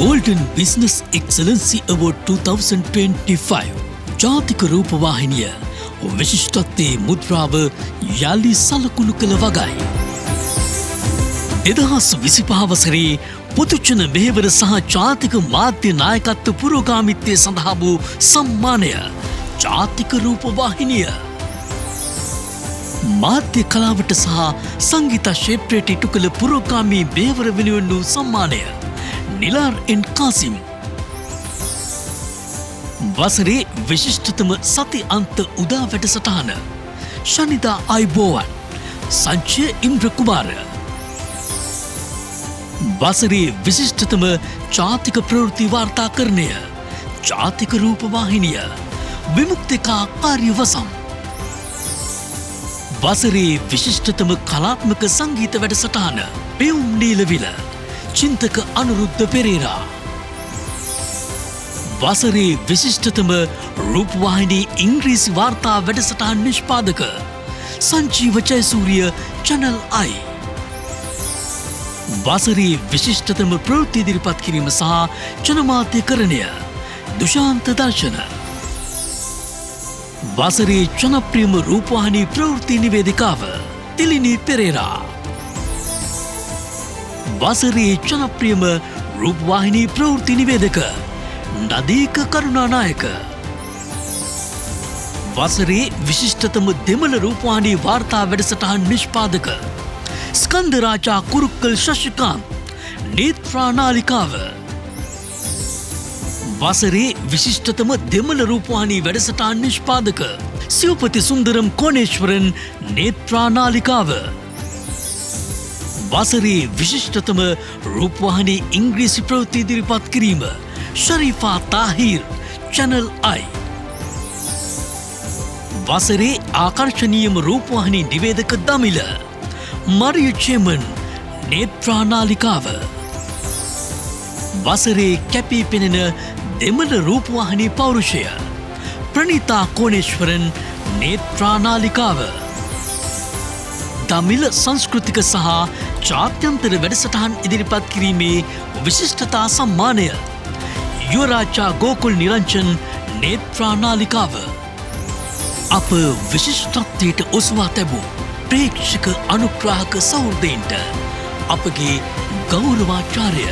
Golden Business Excellency Award 2025 ජාතික රූපවාහිනිය විශිෂ්ටත්වයේ මුද්‍රාව යලි සලකුණු කළ වගයි. 2025 වසරේ පොදුජන මෙහෙවර සහ ජාතික මාධ්‍ය නායකත්ව පුරෝගාමිත්වය සඳහා වූ සම්මානය ජාතික රූපවාහිනිය. මාධ්‍ය කලාවට සහ සංගීත ක්ෂේත්‍රයට ඉටු කළ පුරෝගාමී මෙහෙවර වෙනුවෙන් වූ සම්මානය නිලාර් එන් කාසිම්. වසරේ විශිෂ්ටතම සති අන්ත උදා වැඩසටහන ශනිදා අයිබෝවන් සංචය ඉන්ද්‍රකුමාර. වසරේ විශිෂ්ටතම ජාතික ප්‍රවෘත්ති වාර්තාකරණය ජාතික රූපවාහිනිය විමුක්තිකා කාර්යවසම්. වසරේ විශිෂ්ටතම කලාත්මක සංගීත වැඩසටහන පෙවුම් නීලවිල චින්තක අනුරුද්ධ පෙරේරා. වසරේ විශිෂ්ටතම රූපවාහිනී ඉංග්‍රීසි වාර්තා වැඩසටහන් නිෂ්පාදක සංජීව ජයසූරිය චැනල් I. වසරේ විශිෂ්ටතම ප්‍රවෘත්ති ඉදිරිපත් කිරීම සහ ජනමාධ්‍යකරණය දුෂාන්ත දර්ශන. වසරේ ජනප්‍රියම රූපවාහිනී ප්‍රවෘත්ති නිවේදිකාව තිලිනී පෙරේරා. වසරේ ජනප්‍රියම රූපවාහිනී ප්‍රවෘත්ති නිවේදක නදීක කරුණානායක. වසරේ විශිෂ්ටතම දෙමළ රූපවාහිනී වාර්තා වැඩසටහන් නිෂ්පාදක ස්කන්ධරාජා කුරුක්කල් ශෂිකාන්ත් නේත්‍රානාලිකාව. වසරේ විශිෂ්ටතම දෙමළ රූපවාහිනී වැඩසටහන් නිෂ්පාදක සිව්පති සුන්දරම් කෝණේශ්වරන් නේත්‍රානාලිකාව. වසරේ විශිෂ්ටතම රූපවාහිනී ඉංග්‍රීසි ප්‍රවෘත්ති ඉදිරිපත් කිරීම ශරීෆා තාහිර් චැනල් I. වසරේ ආකර්ශනීයම රූපවාහිනී නිවේදක දමිල මරිය චේමන් නේත්‍රානාලිකාව. වසරේ කැපී පෙනෙන දෙමළ රූපවාහිනී පෞරුෂය ප්‍රණීතා කෝණේශ්වරන් නේත්‍රානාලිකාව. දමිල සංස්කෘතික සහ ජාත්‍යන්තර වැඩසටහන් ඉදිරිපත් කිරීමේ විශිෂ්ටතා සම්මානය යුවරාජා ගෝකුල් නිරංජන් නේත්‍රානාලිකාව. අප විශිෂ්ටත්වයට ඔසවා තැබූ ප්‍රේක්ෂක අනුග්‍රාහක සහෘදයින්ට අපගේ ගෞරවාචාර්ය